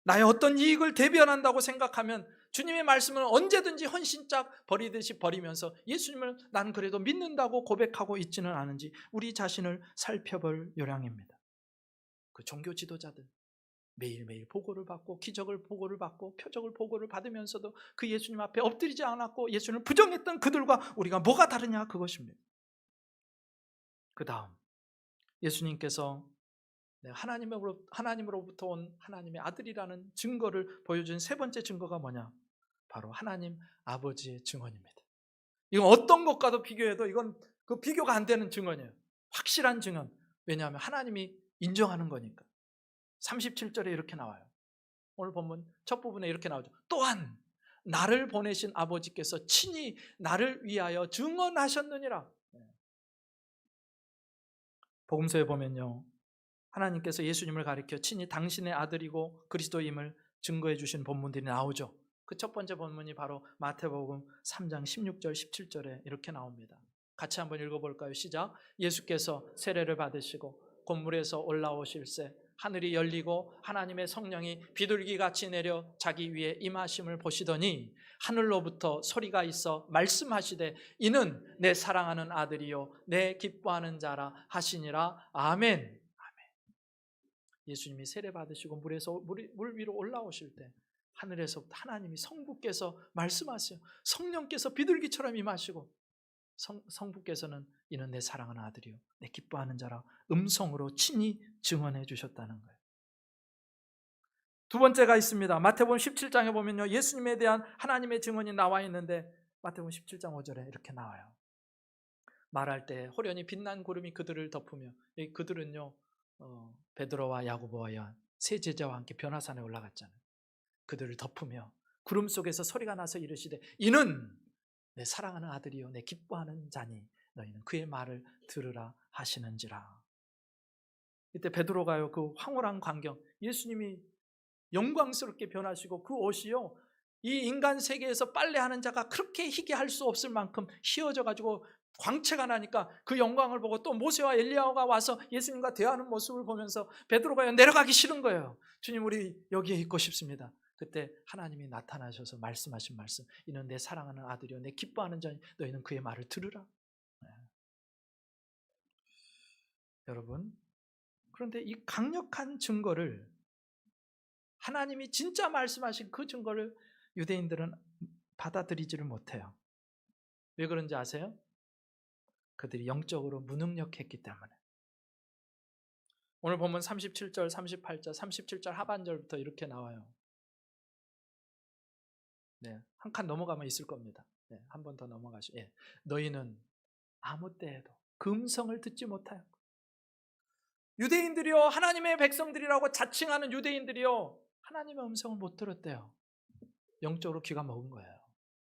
나의 어떤 이익을 대변한다고 생각하면 주님의 말씀을 언제든지 헌신짝 버리듯이 버리면서 예수님을 나는 그래도 믿는다고 고백하고 있지는 않은지 우리 자신을 살펴볼 요량입니다. 그 종교 지도자들 매일매일 보고를 받고 기적을 보고를 받고 표적을 보고를 받으면서도 그 예수님 앞에 엎드리지 않았고 예수님을 부정했던 그들과 우리가 뭐가 다르냐, 그것입니다. 그 다음, 예수님께서 하나님으로부터 온 하나님의 아들이라는 증거를 보여준 세 번째 증거가 뭐냐? 바로 하나님 아버지의 증언입니다. 이건 어떤 것과도 비교해도 이건 그 비교가 안 되는 증언이에요. 확실한 증언. 왜냐하면 하나님이 인정하는 거니까. 37절에 이렇게 나와요. 오늘 본문 첫 부분에 이렇게 나오죠. 또한 나를 보내신 아버지께서 친히 나를 위하여 증언하셨느니라. 복음서에 보면요, 하나님께서 예수님을 가리켜 친히 당신의 아들이고 그리스도임을 증거해 주신 본문들이 나오죠. 그 첫 번째 본문이 바로 마태복음 3장 16절 17절에 이렇게 나옵니다. 같이 한번 읽어볼까요? 시작. 예수께서 세례를 받으시고 곤물에서 올라오실새 하늘이 열리고 하나님의 성령이 비둘기같이 내려 자기 위에 임하심을 보시더니 하늘로부터 소리가 있어 말씀하시되 이는 내 사랑하는 아들이요 내 기뻐하는 자라 하시니라. 아멘. 예수님이 세례 받으시고 물 위로 올라오실 때 하늘에서부터 하나님이 성부께서 말씀하세요. 성령께서 비둘기처럼 임하시고 성부께서는 이는 내 사랑하는 아들이요 내 기뻐하는 자라 음성으로 친히 증언해 주셨다는 거예요. 두 번째가 있습니다. 마태복음 17장에 보면요, 예수님에 대한 하나님의 증언이 나와 있는데 마태복음 17장 5절에 이렇게 나와요. 말할 때 호련히 빛난 구름이 그들을 덮으며, 그들은요 베드로와 야고보와 요한 세 제자와 함께 변화산에 올라갔잖아요. 그들을 덮으며 구름 속에서 소리가 나서 이르시되 이는 내 사랑하는 아들이요 내 기뻐하는 자니 너희는 그의 말을 들으라 하시는지라. 이때 베드로가요 그 황홀한 광경, 예수님이 영광스럽게 변하시고 그 옷이요 이 인간 세계에서 빨래하는 자가 그렇게 희게 할 수 없을 만큼 휘어져 가지고 광채가 나니까 그 영광을 보고 또 모세와 엘리야가 와서 예수님과 대하는 모습을 보면서 베드로가 내려가기 싫은 거예요. 주님, 우리 여기에 있고 싶습니다. 그때 하나님이 나타나셔서 말씀하신 말씀, 이는 내 사랑하는 아들이요 내 기뻐하는 자니 너희는 그의 말을 들으라. 네. 여러분, 그런데 이 강력한 증거를, 하나님이 진짜 말씀하신 그 증거를 유대인들은 받아들이지를 못해요. 왜 그런지 아세요? 그들이 영적으로 무능력했기 때문에. 오늘 보면 37절, 38절, 37절 하반절부터 이렇게 나와요. 네, 한 칸 넘어가면 있을 겁니다. 네, 한 번 더 넘어가시죠. 예. 너희는 아무 때에도 그 음성을 듣지 못하여. 유대인들이요, 하나님의 백성들이라고 자칭하는 유대인들이요, 하나님의 음성을 못 들었대요. 영적으로 귀가 먹은 거예요.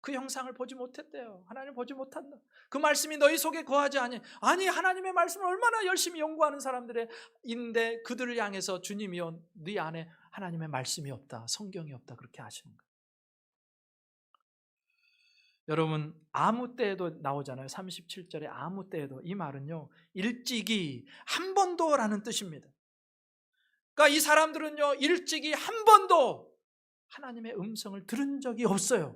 그 형상을 보지 못했대요. 하나님 보지 못한다. 그 말씀이 너희 속에 거하지 아니. 아니, 하나님의 말씀을 얼마나 열심히 연구하는 사람들인데 그들을 향해서 주님이요, 네 안에 하나님의 말씀이 없다, 성경이 없다, 그렇게 하시는 거예요. 여러분, 아무 때에도 나오잖아요. 37절에 아무 때에도. 이 말은요, 일찍이 한 번도라는 뜻입니다. 그러니까 이 사람들은요, 일찍이 한 번도 하나님의 음성을 들은 적이 없어요.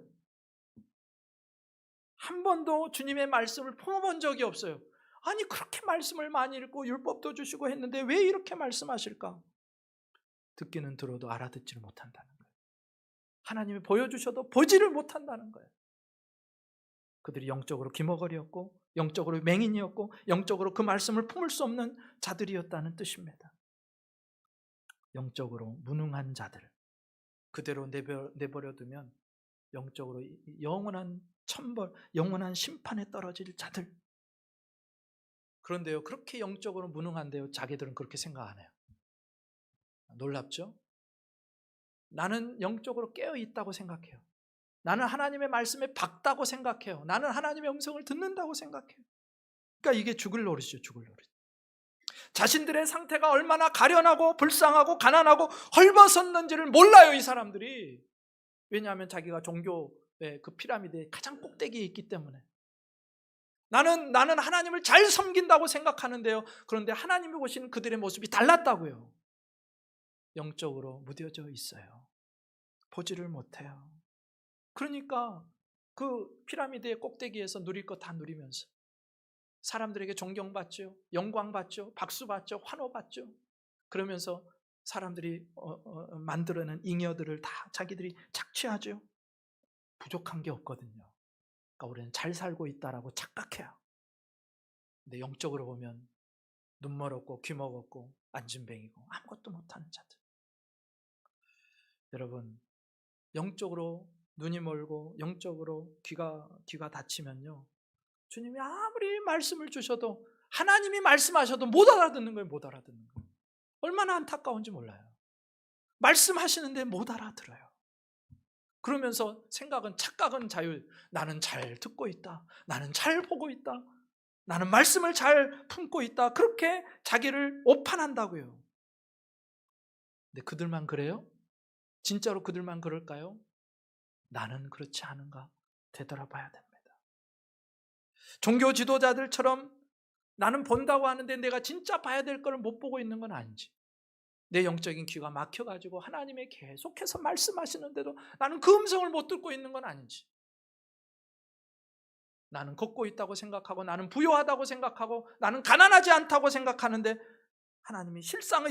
한 번도 주님의 말씀을 품어본 적이 없어요. 아니, 그렇게 말씀을 많이 읽고 율법도 주시고 했는데 왜 이렇게 말씀하실까? 듣기는 들어도 알아듣지를 못한다는 거예요. 하나님이 보여주셔도 보지를 못한다는 거예요. 그들이 영적으로 기머거리였고, 영적으로 맹인이었고, 영적으로 그 말씀을 품을 수 없는 자들이었다는 뜻입니다. 영적으로 무능한 자들, 그대로 내버려두면 영적으로 영원한 천벌, 영원한 심판에 떨어질 자들. 그런데요, 그렇게 영적으로 무능한데요, 자기들은 그렇게 생각 안 해요. 놀랍죠? 나는 영적으로 깨어 있다고 생각해요. 나는 하나님의 말씀에 박다고 생각해요. 나는 하나님의 음성을 듣는다고 생각해요. 그러니까 이게 죽을 노릇이죠, 죽을 노릇. 자신들의 상태가 얼마나 가련하고 불쌍하고 가난하고 헐벗었는지를 몰라요, 이 사람들이. 왜냐하면 자기가 종교의 그 피라미드의 가장 꼭대기에 있기 때문에. 나는 하나님을 잘 섬긴다고 생각하는데요, 그런데 하나님이 보시는 그들의 모습이 달랐다고요. 영적으로 무뎌져 있어요. 보지를 못해요. 그러니까 그 피라미드의 꼭대기에서 누릴 거 다 누리면서 사람들에게 존경받죠, 영광받죠, 박수받죠, 환호받죠. 그러면서 사람들이 만들어낸 잉여들을 다 자기들이 착취하죠. 부족한 게 없거든요. 그러니까 우리는 잘 살고 있다라고 착각해요. 근데 영적으로 보면 눈 멀었고 귀 먹었고 안진뱅이고 아무것도 못하는 자들. 여러분, 영적으로 눈이 멀고 영적으로 귀가 닫히면요, 주님이 아무리 말씀을 주셔도, 하나님이 말씀하셔도 못 알아듣는 거예요. 못 알아듣는 거예요. 얼마나 안타까운지 몰라요. 말씀하시는데 못 알아들어요. 그러면서 착각은 자유. 나는 잘 듣고 있다, 나는 잘 보고 있다, 나는 말씀을 잘 품고 있다, 그렇게 자기를 오판한다고요. 근데 그들만 그래요? 진짜로 그들만 그럴까요? 나는 그렇지 않은가 되돌아봐야 됩니다. 종교 지도자들처럼 나는 본다고 하는데 내가 진짜 봐야 될 걸 못 보고 있는 건 아닌지, 내 영적인 귀가 막혀가지고 하나님이 계속해서 말씀하시는데도 나는 그 음성을 못 듣고 있는 건 아닌지, 나는 걷고 있다고 생각하고 나는 부유하다고 생각하고 나는 가난하지 않다고 생각하는데 하나님이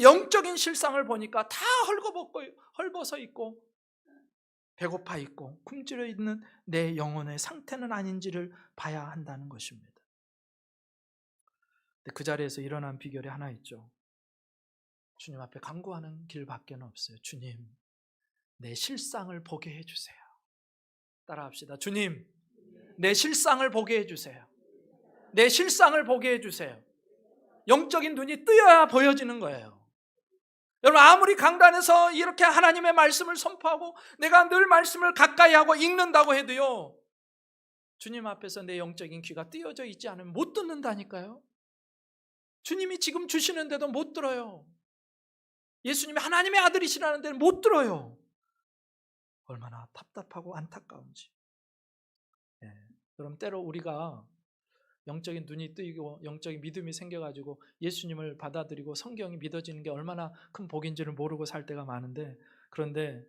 영적인 실상을 보니까 다 헐벗어 있고 배고파 있고 굶주려 있는 내 영혼의 상태는 아닌지를 봐야 한다는 것입니다. 근데 그 자리에서 일어난 비결이 하나 있죠. 주님 앞에 간구하는 길밖에 없어요. 주님, 내 실상을 보게 해주세요. 따라합시다. 주님, 내 실상을 보게 해주세요. 내 실상을 보게 해주세요. 영적인 눈이 뜨여야 보여지는 거예요. 여러분, 아무리 강단에서 이렇게 하나님의 말씀을 선포하고 내가 늘 말씀을 가까이 하고 읽는다고 해도요, 주님 앞에서 내 영적인 귀가 띄어져 있지 않으면 못 듣는다니까요. 주님이 지금 주시는데도 못 들어요. 예수님이 하나님의 아들이시라는 데는 못 들어요. 얼마나 답답하고 안타까운지. 여러분, 때로 우리가 영적인 눈이 뜨이고 영적인 믿음이 생겨가지고 예수님을 받아들이고 성경이 믿어지는 게 얼마나 큰 복인지를 모르고 살 때가 많은데, 그런데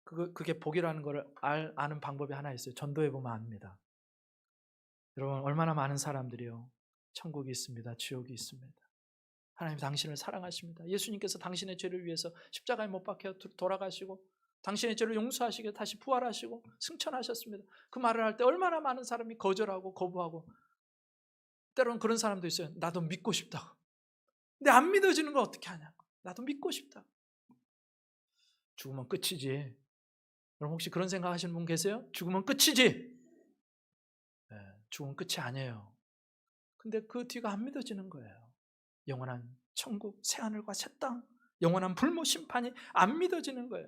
그게 복이라는 걸 아는 방법이 하나 있어요. 전도해 보면 압니다. 여러분, 얼마나 많은 사람들이요, 천국이 있습니다, 지옥이 있습니다. 하나님 당신을 사랑하십니다. 예수님께서 당신의 죄를 위해서 십자가에 못 박혀 돌아가시고 당신의 죄를 용서하시게 다시 부활하시고 승천하셨습니다. 그 말을 할 때 얼마나 많은 사람이 거절하고 거부하고, 때로는 그런 사람도 있어요. 나도 믿고 싶다고. 근데 안 믿어지는 걸 어떻게 하냐고. 나도 믿고 싶다. 죽으면 끝이지. 여러분, 혹시 그런 생각 하시는 분 계세요? 죽으면 끝이지. 네, 죽으면 끝이 아니에요. 근데 그 뒤가 안 믿어지는 거예요. 영원한 천국, 새하늘과 새 땅, 영원한 불모 심판이 안 믿어지는 거예요.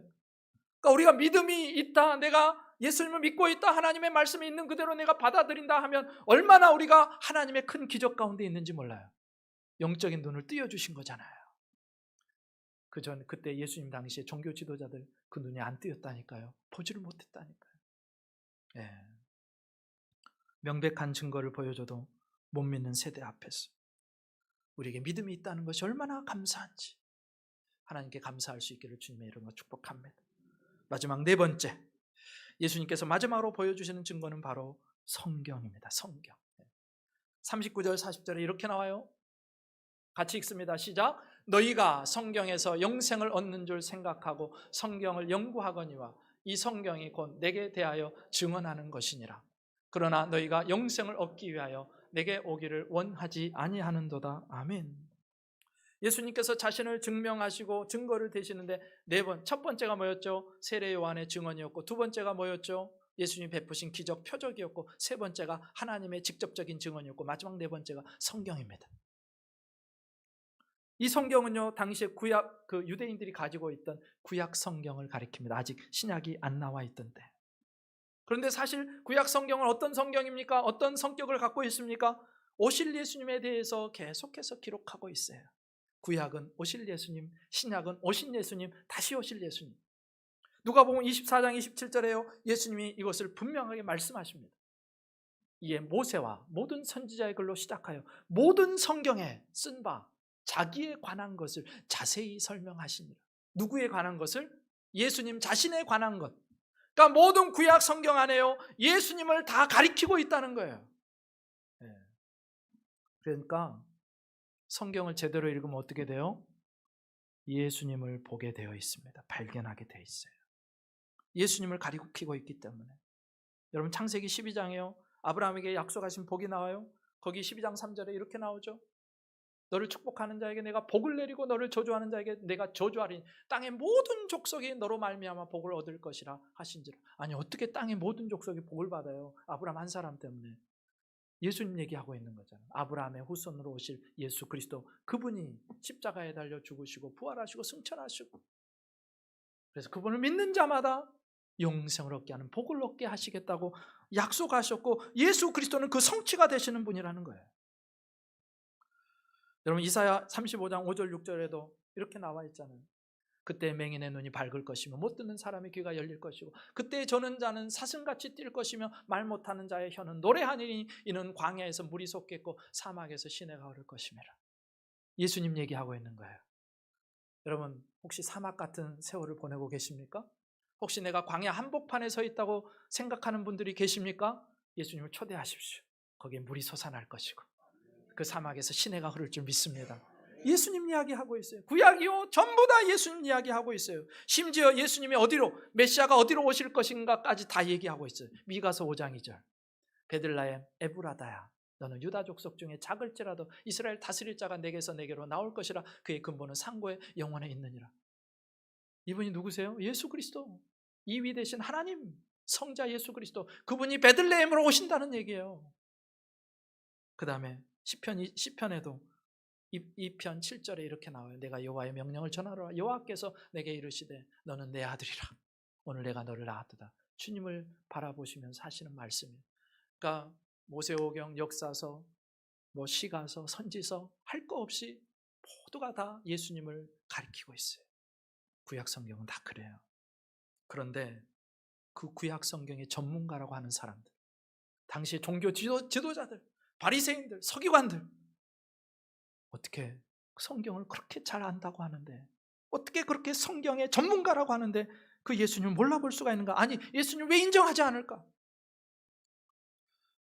그러니까 우리가 믿음이 있다, 내가 예수님을 믿고 있다, 하나님의 말씀이 있는 그대로 내가 받아들인다 하면 얼마나 우리가 하나님의 큰 기적 가운데 있는지 몰라요. 영적인 눈을 띄워주신 거잖아요. 그때 예수님 당시에 종교 지도자들 그 눈이 안 띄었다니까요. 보지를 못했다니까요. 예. 명백한 증거를 보여줘도 못 믿는 세대 앞에서 우리에게 믿음이 있다는 것이 얼마나 감사한지 하나님께 감사할 수 있기를 주님의 이름으로 축복합니다. 마지막 네 번째, 예수님께서 마지막으로 보여주시는 증거는 바로 성경입니다. 성경. 39절 40절에 이렇게 나와요. 같이 읽습니다. 시작. 너희가 성경에서 영생을 얻는 줄 생각하고 성경을 연구하거니와 이 성경이 곧 내게 대하여 증언하는 것이니라. 그러나 너희가 영생을 얻기 위하여 내게 오기를 원하지 아니하는도다. 아멘. 예수님께서 자신을 증명하시고 증거를 대시는데 첫 번째가 뭐였죠? 세례 요한의 증언이었고, 두 번째가 뭐였죠? 예수님이 베푸신 기적 표적이었고, 세 번째가 하나님의 직접적인 증언이었고, 마지막 네 번째가 성경입니다. 이 성경은요, 당시에 유대인들이 가지고 있던 구약 성경을 가리킵니다. 아직 신약이 안 나와 있던 때. 그런데 사실 구약 성경은 어떤 성경입니까? 어떤 성격을 갖고 있습니까? 오실 예수님에 대해서 계속해서 기록하고 있어요. 구약은 오실 예수님, 신약은 오신 예수님, 다시 오실 예수님. 누가복음 24장 27절에요, 예수님이 이것을 분명하게 말씀하십니다. 이에 모세와 모든 선지자의 글로 시작하여 모든 성경에 쓴 바 자기에 관한 것을 자세히 설명하시니라. 누구에 관한 것을? 예수님 자신에 관한 것. 그러니까 모든 구약 성경 안에요, 예수님을 다 가리키고 있다는 거예요. 그러니까 성경을 제대로 읽으면 어떻게 돼요? 예수님을 보게 되어 있습니다. 발견하게 되어 있어요. 예수님을 가리키고 있기 때문에. 여러분, 창세기 12장에요, 아브라함에게 약속하신 복이 나와요. 거기 12장 3절에 이렇게 나오죠. 너를 축복하는 자에게 내가 복을 내리고 너를 저주하는 자에게 내가 저주하리니 땅의 모든 족속이 너로 말미암아 복을 얻을 것이라 하신지라. 아니, 어떻게 땅의 모든 족속이 복을 받아요? 아브라함 한 사람 때문에. 예수님 얘기하고 있는 거잖아요. 아브라함의 후손으로 오실 예수 그리스도, 그분이 십자가에 달려 죽으시고 부활하시고 승천하시고, 그래서 그분을 믿는 자마다 영생을 얻게 하는 복을 얻게 하시겠다고 약속하셨고, 예수 그리스도는 그 성취가 되시는 분이라는 거예요. 여러분, 이사야 35장 5절 6절에도 이렇게 나와 있잖아요. 그때 맹인의 눈이 밝을 것이며 못 듣는 사람의 귀가 열릴 것이고, 그때 저는 자는 사슴같이 뛸 것이며 말 못하는 자의 혀는 노래하니 이는 광야에서 물이 솟겠고 사막에서 시내가 흐를 것임이라. 예수님 얘기하고 있는 거예요. 여러분, 혹시 사막 같은 세월을 보내고 계십니까? 혹시 내가 광야 한복판에 서 있다고 생각하는 분들이 계십니까? 예수님을 초대하십시오. 거기에 물이 솟아날 것이고 그 사막에서 시내가 흐를 줄 믿습니다. 예수님 이야기하고 있어요. 구약이요, 전부 다 예수님 이야기하고 있어요. 심지어 예수님이 메시아가 어디로 오실 것인가까지 다 얘기하고 있어요. 미가서 5장 2절. 베들레헴 에브라다야, 너는 유다 족속 중에 작을지라도 이스라엘 다스릴 자가 내게서 내게로 나올 것이라. 그의 근본은 상고의 영원에 있느니라. 이분이 누구세요? 예수 그리스도, 이위 되신 하나님 성자 예수 그리스도, 그분이 베들레헴으로 오신다는 얘기예요. 그 다음에 시편에도 2편 7절에 이렇게 나와요. 내가 여호와의 명령을 전하노라. 여호와께서 내게 이르시되 너는 내 아들이라. 오늘 내가 너를 낳았도다. 주님을 바라보시면서 하시는 말씀이에요. 그러니까 모세오경, 역사서, 시가서, 선지서 할 거 없이 모두가 다 예수님을 가리키고 있어요. 구약 성경은 다 그래요. 그런데 그 구약 성경의 전문가라고 하는 사람들, 당시의 종교 지도자들, 바리새인들, 서기관들, 어떻게 성경을 그렇게 잘 안다고 하는데, 어떻게 그렇게 성경의 전문가라고 하는데 그 예수님을 몰라볼 수가 있는가? 아니, 예수님 왜 인정하지 않을까?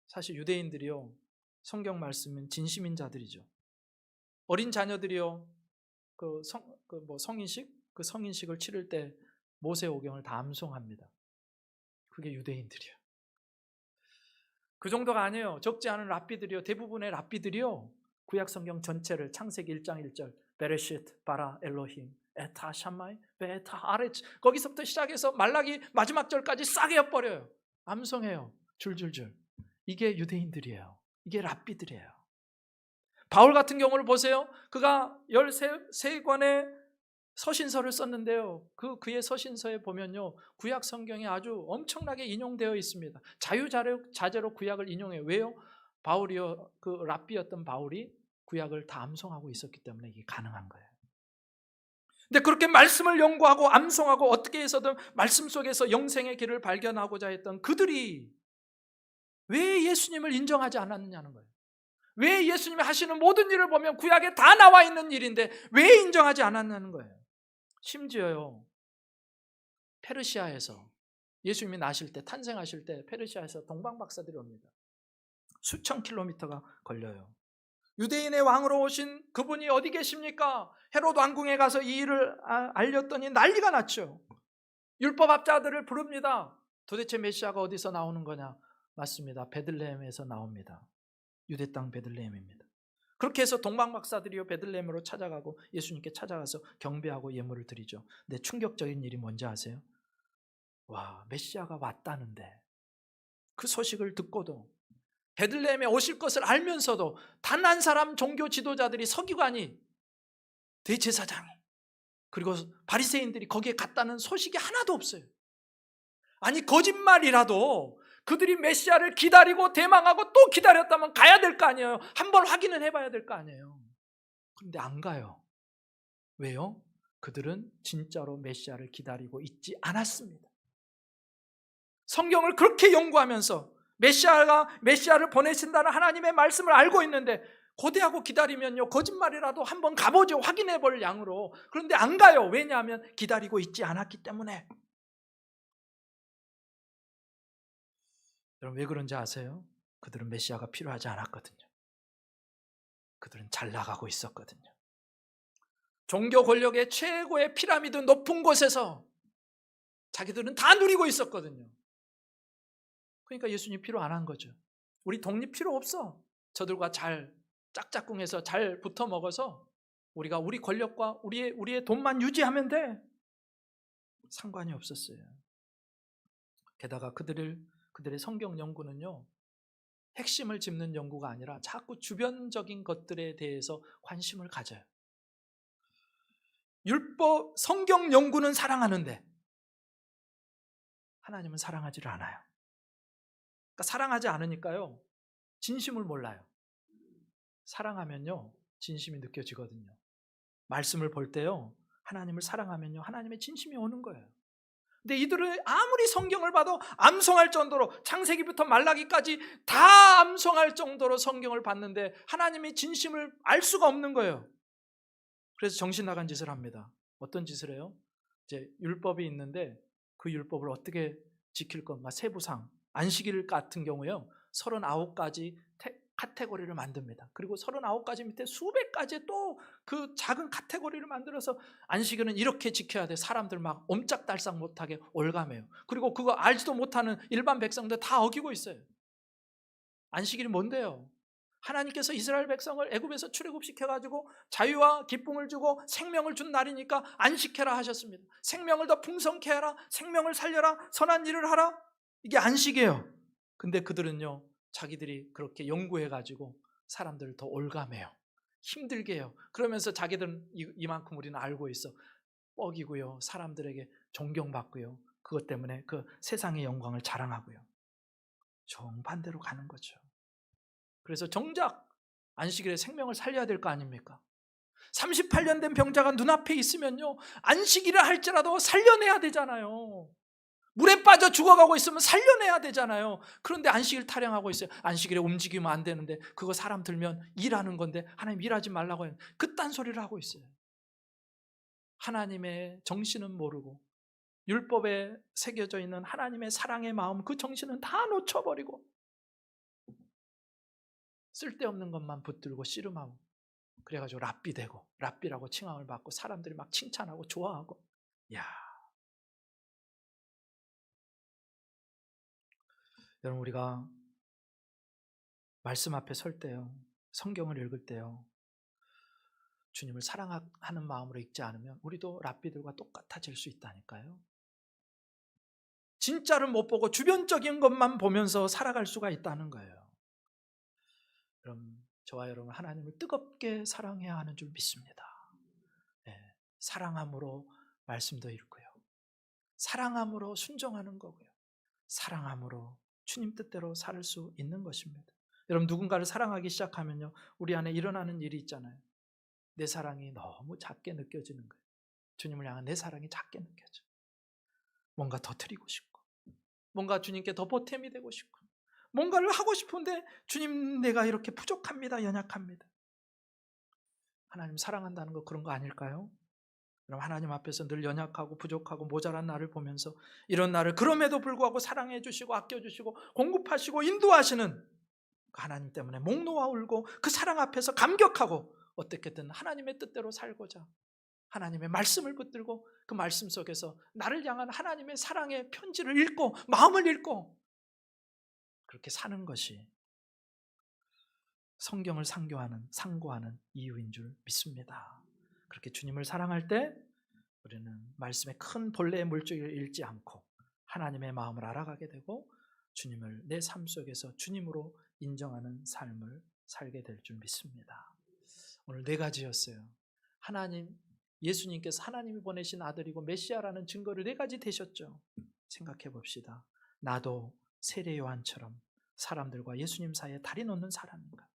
사실 유대인들이요, 성경 말씀은 진심인 자들이죠. 어린 자녀들이요, 성인식? 그 성인식을 치를 때 모세오경을 다 암송합니다. 그게 유대인들이요. 그 정도가 아니에요. 적지 않은 랍비들이요, 대부분의 랍비들이요, 구약 성경 전체를 창세기 1장 1절 베레시트 바라 엘로힘 에타 샤마이 베타 아레츠, 거기서부터 시작해서 말라기 마지막 절까지 싹 해버려요. 암송해요. 줄줄줄. 이게 유대인들이에요. 이게 랍비들이에요. 바울 같은 경우를 보세요. 그가 13권의 서신서를 썼는데요, 그의 서신서에 보면요, 구약 성경이 아주 엄청나게 인용되어 있습니다. 자유자재로 구약을 인용해요. 왜요? 바울이요, 그 랍비였던 바울이 구약을 다 암송하고 있었기 때문에 이게 가능한 거예요. 근데 그렇게 말씀을 연구하고 암송하고 어떻게 해서든 말씀 속에서 영생의 길을 발견하고자 했던 그들이 왜 예수님을 인정하지 않았느냐는 거예요. 왜 예수님이 하시는 모든 일을 보면 구약에 다 나와 있는 일인데 왜 인정하지 않았냐는 거예요. 심지어요, 페르시아에서 예수님이 나실 때, 탄생하실 때 페르시아에서 동방박사들이 옵니다. 수천 킬로미터가 걸려요. 유대인의 왕으로 오신 그분이 어디 계십니까? 헤롯 왕궁에 가서 이 일을 알렸더니 난리가 났죠. 율법학자들을 부릅니다. 도대체 메시아가 어디서 나오는 거냐? 맞습니다. 베들레헴에서 나옵니다. 유대 땅 베들레헴입니다. 그렇게 해서 동방박사들이요, 베들레헴으로 찾아가고 예수님께 찾아가서 경배하고 예물을 드리죠. 근데 충격적인 일이 뭔지 아세요? 와, 메시아가 왔다는데 그 소식을 듣고도 베들레헴에 오실 것을 알면서도 단 한 사람 종교 지도자들이, 서기관이, 대제사장이, 그리고 바리새인들이 거기에 갔다는 소식이 하나도 없어요. 아니, 거짓말이라도 그들이 메시아를 기다리고 대망하고 또 기다렸다면 가야 될 거 아니에요. 한번 확인을 해봐야 될 거 아니에요. 그런데 안 가요. 왜요? 그들은 진짜로 메시아를 기다리고 있지 않았습니다. 성경을 그렇게 연구하면서 메시아를 보내신다는 하나님의 말씀을 알고 있는데 고대하고 기다리면요, 거짓말이라도 한번 가보죠. 확인해 볼 양으로. 그런데 안 가요. 왜냐하면 기다리고 있지 않았기 때문에. 여러분, 왜 그런지 아세요? 그들은 메시아가 필요하지 않았거든요. 그들은 잘 나가고 있었거든요. 종교 권력의 최고의 피라미드 높은 곳에서 자기들은 다 누리고 있었거든요. 그러니까 예수님 필요 안 한 거죠. 우리 독립 필요 없어. 저들과 잘 짝짝꿍해서 잘 붙어 먹어서 우리가 우리 권력과 우리의 돈만 유지하면 돼. 상관이 없었어요. 게다가 그들의 성경 연구는요, 핵심을 짚는 연구가 아니라 자꾸 주변적인 것들에 대해서 관심을 가져요. 율법, 성경 연구는 사랑하는데 하나님은 사랑하지를 않아요. 그러니까 사랑하지 않으니까요, 진심을 몰라요. 사랑하면요, 진심이 느껴지거든요. 말씀을 볼 때요, 하나님을 사랑하면요, 하나님의 진심이 오는 거예요. 근데 이들은 아무리 성경을 봐도 암송할 정도로, 창세기부터 말라기까지 다 암송할 정도로 성경을 봤는데 하나님의 진심을 알 수가 없는 거예요. 그래서 정신 나간 짓을 합니다. 어떤 짓을 해요? 이제 율법이 있는데 그 율법을 어떻게 지킬 건가, 세부상, 안식일 같은 경우에요, 39가지 카테고리를 만듭니다. 그리고 39가지 밑에 수백 가지 또 그 작은 카테고리를 만들어서 안식일은 이렇게 지켜야 돼. 사람들 막 옴짝달싹 못하게 올가매요. 그리고 그거 알지도 못하는 일반 백성들 다 어기고 있어요. 안식일이 뭔데요? 하나님께서 이스라엘 백성을 애굽에서 출애굽시켜가지고 자유와 기쁨을 주고 생명을 준 날이니까 안식해라 하셨습니다. 생명을 더 풍성케 하라, 생명을 살려라, 선한 일을 하라. 이게 안식이에요. 근데 그들은요, 자기들이 그렇게 연구해가지고 사람들을 더 올가매요. 힘들게 해요. 그러면서 자기들은 이만큼 우리는 알고 있어. 뻑이고요, 사람들에게 존경받고요, 그것 때문에 그 세상의 영광을 자랑하고요. 정반대로 가는 거죠. 그래서 정작 안식일에 생명을 살려야 될 거 아닙니까? 38년 된 병자가 눈앞에 있으면요, 안식일을 할지라도 살려내야 되잖아요. 물에 빠져 죽어가고 있으면 살려내야 되잖아요. 그런데 안식일 타령하고 있어요. 안식일에 움직이면 안 되는데 그거 사람 들면 일하는 건데 하나님 일하지 말라고 해요. 그딴 소리를 하고 있어요. 하나님의 정신은 모르고 율법에 새겨져 있는 하나님의 사랑의 마음, 그 정신은 다 놓쳐버리고 쓸데없는 것만 붙들고 씨름하고, 그래가지고 랍비 되고, 랍비라고 칭함을 받고 사람들이 막 칭찬하고 좋아하고. 야, 여러분, 우리가 말씀 앞에 설 때요, 성경을 읽을 때요, 주님을 사랑하는 마음으로 읽지 않으면 우리도 랍비들과 똑같아질 수 있다니까요. 진짜를 못 보고 주변적인 것만 보면서 살아갈 수가 있다는 거예요. 그럼 저와 여러분, 하나님을 뜨겁게 사랑해야 하는 줄 믿습니다. 네, 사랑함으로 말씀도 읽고요, 사랑함으로 순종하는 거고요, 사랑함으로 주님 뜻대로 살 수 있는 것입니다. 여러분, 누군가를 사랑하기 시작하면요, 우리 안에 일어나는 일이 있잖아요. 내 사랑이 너무 작게 느껴지는 거예요. 주님을 향한 내 사랑이 작게 느껴져. 뭔가 더 드리고 싶고, 뭔가 주님께 더 보탬이 되고 싶고, 뭔가를 하고 싶은데 주님, 내가 이렇게 부족합니다, 연약합니다. 하나님 사랑한다는 거 그런 거 아닐까요? 그럼 하나님 앞에서 늘 연약하고 부족하고 모자란 나를 보면서 이런 나를 그럼에도 불구하고 사랑해 주시고 아껴 주시고 공급하시고 인도하시는 그 하나님 때문에 목 놓아 울고 그 사랑 앞에서 감격하고 어떻게든 하나님의 뜻대로 살고자 하나님의 말씀을 붙들고 그 말씀 속에서 나를 향한 하나님의 사랑의 편지를 읽고 마음을 읽고 그렇게 사는 것이 성경을 상고하는 이유인 줄 믿습니다. 그렇게 주님을 사랑할 때 우리는 말씀의 큰 본래의 물줄기를 잃지 않고 하나님의 마음을 알아가게 되고 주님을 내 삶 속에서 주님으로 인정하는 삶을 살게 될 줄 믿습니다. 오늘 4가지였어요. 하나님, 예수님께서 하나님이 보내신 아들이고 메시아라는 증거를 4가지 되셨죠. 생각해 봅시다. 나도 세례 요한처럼 사람들과 예수님 사이에 다리 놓는 사람인가?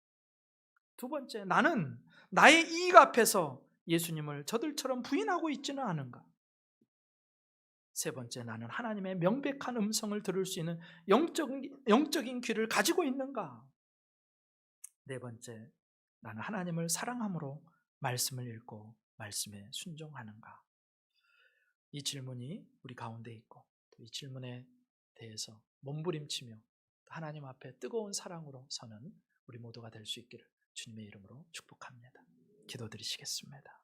2번째, 나는 나의 이익 앞에서 예수님을 저들처럼 부인하고 있지는 않은가? 3번째, 나는 하나님의 명백한 음성을 들을 수 있는 영적인 귀를 가지고 있는가? 4번째, 나는 하나님을 사랑함으로 말씀을 읽고 말씀에 순종하는가? 이 질문이 우리 가운데 있고 이 질문에 대해서 몸부림치며 하나님 앞에 뜨거운 사랑으로 서는 우리 모두가 될 수 있기를 주님의 이름으로 축복합니다. 기도드리시겠습니다.